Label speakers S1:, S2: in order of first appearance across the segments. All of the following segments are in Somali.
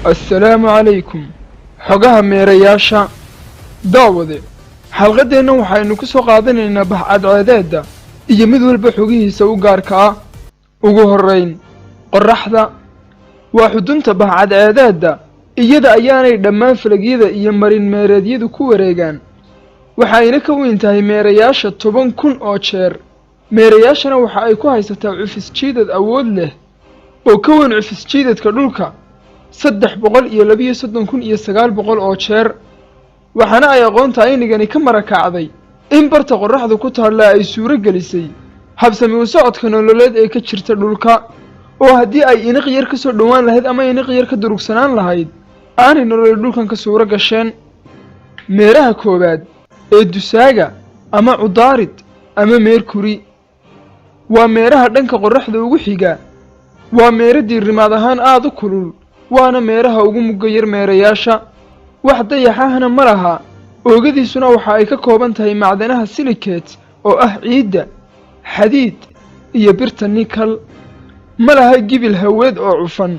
S1: السلام عليكم xogaha meerayaasha daawade xalqadeena waxaynu ku soo qaadanaynaa baxcadceedeeda iyo mid walba xogihiisa u gaarka ah ugu horeyn qorraxda waa xudunta baxcadceedeeda iyada ayaanay dhammaan falagyada iyo marin meereedyadu ku wareegaan waxayna ka weyn tahay meerayaasha 10,000 oo jeer meerayaashana waxa ay ku haysataa cufis jiidad awood leh oo ka weyn cufis jiidadka dhulka 332,900 oo jeer waxaana ay aqoonta aynigani ka marakacday in barta qorraxdu ku taalla ay suuro gelisay habsami u socodka nololeed ee ka jirta dhulka oo haddii ay iniq yar ka soo dhawaan lahayd ama iniq yar ka durugsanaan lahayd aanay nolol dhulkan ka suuro gasheen meeraha koowaad ee dusaaga ama cudaarid ama meerkuri waa meeraha dhanka qorraxda ugu xiga waa meero diirimaad ahaan aad u kulul waana meeraha ugu mugga yar meerayaasha wax dayaxahana ma laha oogadiisuna waxa ay ka kooban tahay macdanaha silicate oo ah ciidda xadiid iyo birta nikal ma laha gibil haweed oo cufan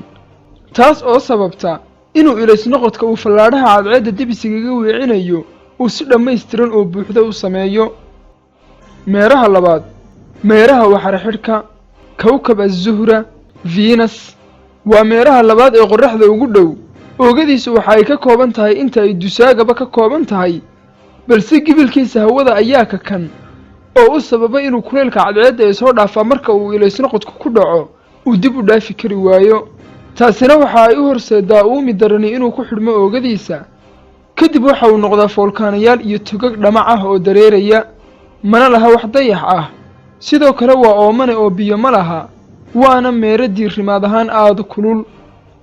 S1: taas oo sababta inuu ilaysnoqodka uu fallaadhaha cadceedda dibisigaga weecinayo uu si dhammaystiran oo buuxda u sameeyo meeraha labaad meeraha waxara xidhka kawkab az-zuhra venus waa meeraha labaad ee qorraxda ugu dhow oogadiisu waxa ay ka kooban tahay inta ay dusaagaba ka kooban tahay balse gibilkiisa hawada ayaa ka kan oo u sababa inuu kuleylka cadceedda ee soo dhaafaa marka uu ilaysnoqodku ku dhaco uu dib u dhaafi kari waayo taasina waxa ay u horseedaa uumi darani inuu ku xidhmo oogadiisa kadib waxa uu noqdaa foolkaanayaal iyo togag dhamac ah oo dareeraya mana laha wax dayax ah sidoo kale waa oomane oo biyo ma laha waana meero diirimaad ahaan aad kulul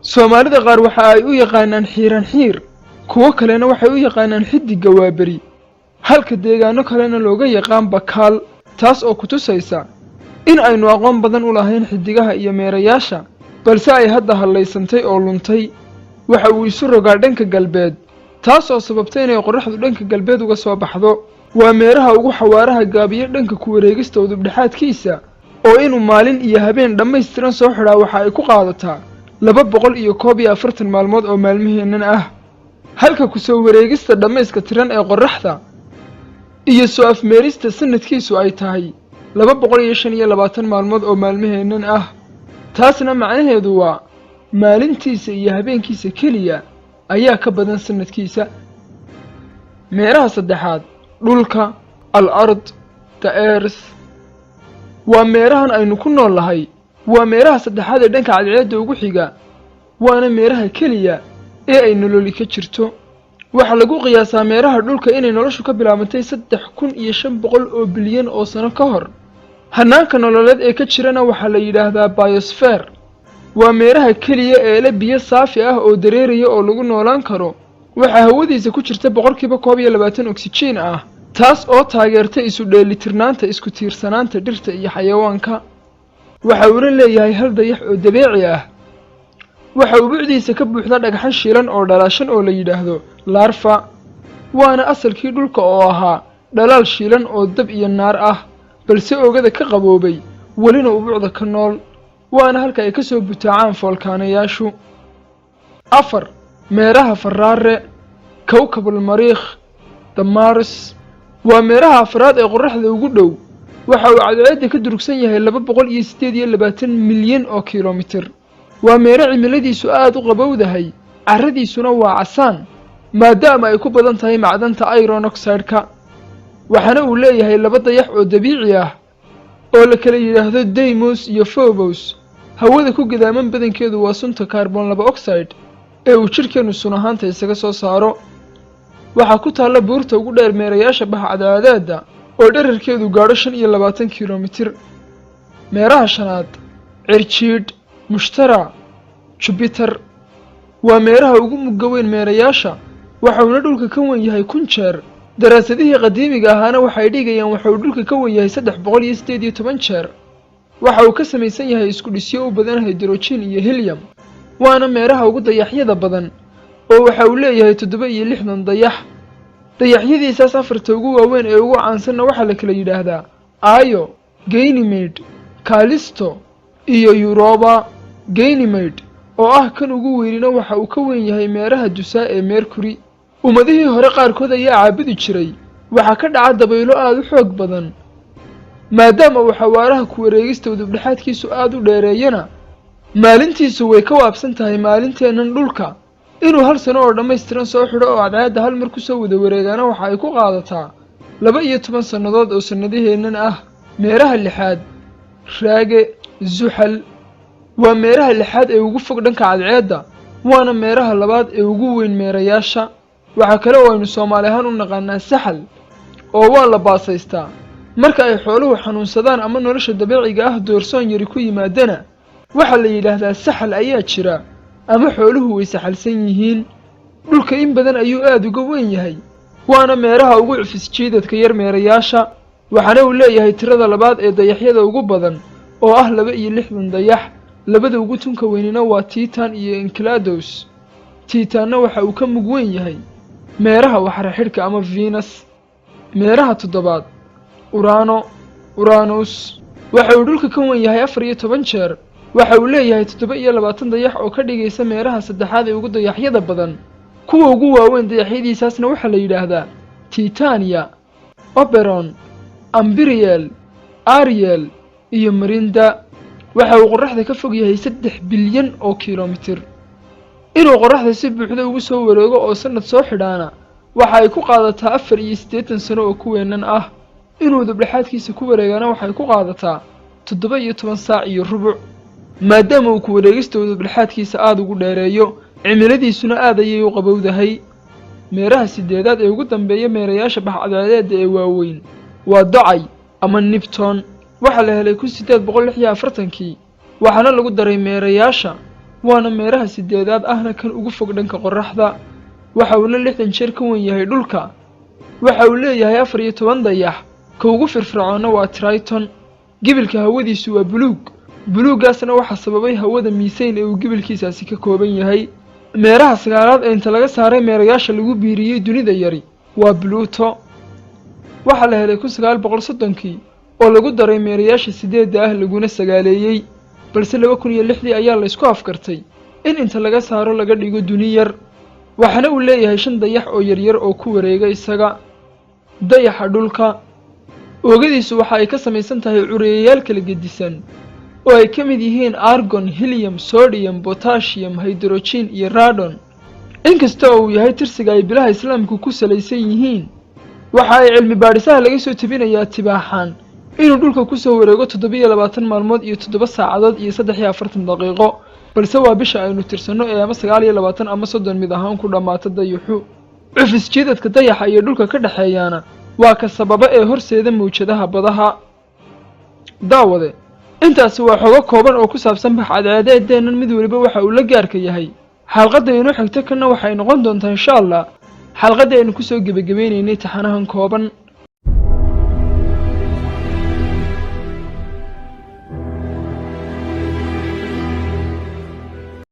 S1: soomaalida qaar waxa ay u yaqaanaan xiiran xiir kuwo kalena waxay u yaqaanaan xidiga waaberi halka deegaano kalena looga yaqaan bakaal taas oo ku tusaysa in aynu aqoon badan u lahayn xidigaha iyo meerayaasha balse ay hadda hallaysantay oo luntay waxa uu isu rogaa dhanka galbeed taas oo sababtay inay qorraxdu dhanka galbeed uga soo baxdo waa meeraha ugu xawaaraha gaabiyo dhanka ku wareegista udubdhexaadkiisa oo inuu maalin iyo habeen dhammaystiran soo xidhaa waxa ay ku qaadataa 241 maalmood oo maalmaheennan ah halka ku soo wareegista dhammayska tiran ee qorraxda iyo soo afmeerista sanadkiisu ay tahay 225 maalmood oo maalmaheennan ah taasna macnaheedu waa maalintiisa iyo habeenkiisa keliya ayaa ka badan sanadkiisa meeraha saddexaad dhulka al-ard the earth waa meerahan aynu ku nool lahay waa meeraha saddexaad ee dhanka cadceedda ugu xiga waana meeraha keliya ee ay nololi ka jirto waxa lagu qiyaasaa meeraha dhulka inay noloshu ka bilaabantay 3,500 oo bilyan oo sano ka hor hanaanka nololeed ee ka jirana waxaa la yidhaahdaa biosphere waa meeraha keliya ee leh biyo saafi ah oo dareeraya oo lagu noolaan karo waxaa hawadiisa ku jirta 22% oksijiin ah taas oo taageerta isu dheelitirnaanta isku tiirsanaanta dhirta iyo xayawaanka waxa uu leeyahay hal dayax oo dabiici ah waxa uu buucdiisa ka buuxda dhagaxan shiilan oo dhalaashan oo la yidhaahdo larva waana asalkii dhulka oo ahaa dhalaal shiilan oo dab iyo naar ah balse oogada ka qaboobay welina ubuucda ka nool waana halka ay ka soo butaacaan foolkaanayaashu 4 meeraha faraare kawkabul mariikh the mars waa meeraha afraad ee qorraxda ugu dhow waxa uu cadceedda ka durugsan yahay 228 milyan oo kiiloomitir waa meero cimiladiisu aad u qabowdahay carradiisuna waa casaan maadaama ay ku badan tahay macdanta iron oxide-ka waxaana uu leeyahay 2 dayax oo dabiici ah oo la kala yidhaahdo deimos iyo phobos hawada ku gadaaman badankeedu waa sunta carbon dioxide ee uu jidhkeenu sun ahaanta isaga soo saaro waxaa ku taalla buurta ugu dheer meerayaasha baxcadceedeeda oo dherarkeedu gaadho 25 kiiloomitir meeraha shanaad cirjiidh mushtara jupiter waa meeraha ugu mugga weyn meerayaasha waxauna dhulka ka wan yahay 1,000 jeer daraasadihii qadiimiga ahaana waxay dhigayaan waxa uu dhulka ka wan yahay 318 jeer waxa uu ka samaysan yahay isku dhisyo u badan hydrogen iyo helium waana meeraha ugu dayaxyada badan oo waxa uu leeyahay 67 dayax dayaxyadiisaas afarta ugu waaweyn ee ugu caansanna waxaa la kala yidhaahdaa Io Ganymede Callisto iyo Europa Ganymede oo ah kan ugu weynina waxa uu ka weyn yahay meeraha dusaa ee Mercury. ummadihii hore qaarkood ayaa caabudi jiray waxaa ka dhaca dabaylo aad u xoog badan maadaama uu xawaaraha ku wareegista udubdhaxaadkiisu aad u dheereeyana maalintiisu way ka waabsan tahay maalinteennan dhulka. inuu hal sano oo dhammaystiran soo xidho oo cadceedda hal mar ku soo wada wareegaana waxa ay ku qaadataa 12 sannadood oo sannadaheennan ah. meeraha lixaad raage zuxal waa meeraha lixaad ee ugu fog dhanka cadceedda waana meeraha labaad ee ugu weyn meerayaasha. waxaa kale oo aynu Soomaali ahaan u naqaanaa saxal oo waa la baasaystaa marka ay xooluhu xanuunsadaan ama nolosha dabiiciga ah doorsoon yari ku yimaadana waxa la yiraahdaa saxal ayaa jira ama xooluhu way saxalsan yihiin. dhulka in badan ayuu aad uga weyn yahay waana meeraha ugu cufis jiidadka yar meerayaasha waxaana uu leeyahay tirada labaad ee dayaxyada ugu badan oo ah 62 dayax. labada ugu tunka weynina waa Titan iyo Enceladus. Titanna waxa uu ka mug weyn yahay meeraha waxra xidhka ama Venus. meeraha toddobaad Uranus waxa uu dhulka ka weyn yahay 14 jeer waxa uu leeyahay 27 dayax oo ka dhigaysa meeraha saddexaad ee ugu dayaxyada badan. kuwa ugu waaweyn dayaxyadiisaasna waxa la yiraahdaa Titania, Oberon, Amberiel, Ariel iyo Marinda. waxa uu qorraxda ka fog yahay 3 bilyan oo kiiloomitir. inuu qorraxda si buuxda ugu soo wareego oo sanad soo xidhaana waxa ay ku qaadataa 84 sano oo kuweenan ah. inuu dubdhaxaadkiisa ku wareegana waxa ay ku qaadataa 17 saac iyo rubuc. maadaama uu ku wareegista dubdhaxaadkiisa aad ugu dheereeyo cimiladiisuna aad ayay u qabowdahay. meeraha sideedaad ee ugu dambeeya meerayaasha baxcadceedeeda ee waaweyn waa Docay ama Neptune. waxa la helay 1846 waxaana lagu daray meerayaasha waana meeraha sideedaad ahna kan ugu fog dhanka qorraxda. waxa uu 60 jeer ka weyn yahay dhulka. waxa uu leeyahay 14 dayax ka ugu firfircoona waa Triton. gibilka hawadiisu waa buluug. buluugaasna waxa sababay hawada miisaan ee uu gibilkiisaasi ka kooban yahay. meeraha sagaalaad ee inta laga saaray meerayaasha lagu biiriyay dunida yari waa Pluto. waxa la helay 1930 oo lagu daray meerayaasha sideedda ah laguna sagaaleeyay balse 2006 ayaa la isku afkartay in inta laga saaro laga dhigo duni yar. waxaana uu leeyahay 5 dayax oo yaryar oo ku wareega isaga. dayaxa dhulka oogadiisu waxa ay ka samaysan tahay cureeyayaal kala gedisan oo ay ka mid yihiin argon, helium, sodium, potassium, hydrogen iyo radon. inkasta oo uu yahay tirsiga ay bilaha islaamku ku salaysan yihiin waxa ay cilmi baadhisaha laga soo tabinayaa tibaaxan inuu dhulka ku soo wareego 27 maalmood iyo 7 saacadood iyo 43 daqiiqo balse waa bisha aynu tirsano ee ama 29 ama 30 mid ahaan ku dhamaata dayaxu. cufis jiidadka dayaxa iyo dhulka ka dhaxeeyana waa ka sababa ee horseeda mawjadaha badaha. daawade intaasi waa xogo kooban oo ku saabsan baxcadceedeedeennan mid waliba waxa uu la gaarka yahay. xalqadda inoo xigta kana waxay noqon doontaa insha Allah xalqadda aynu ku soo gabagabeynay taxanahan kooban.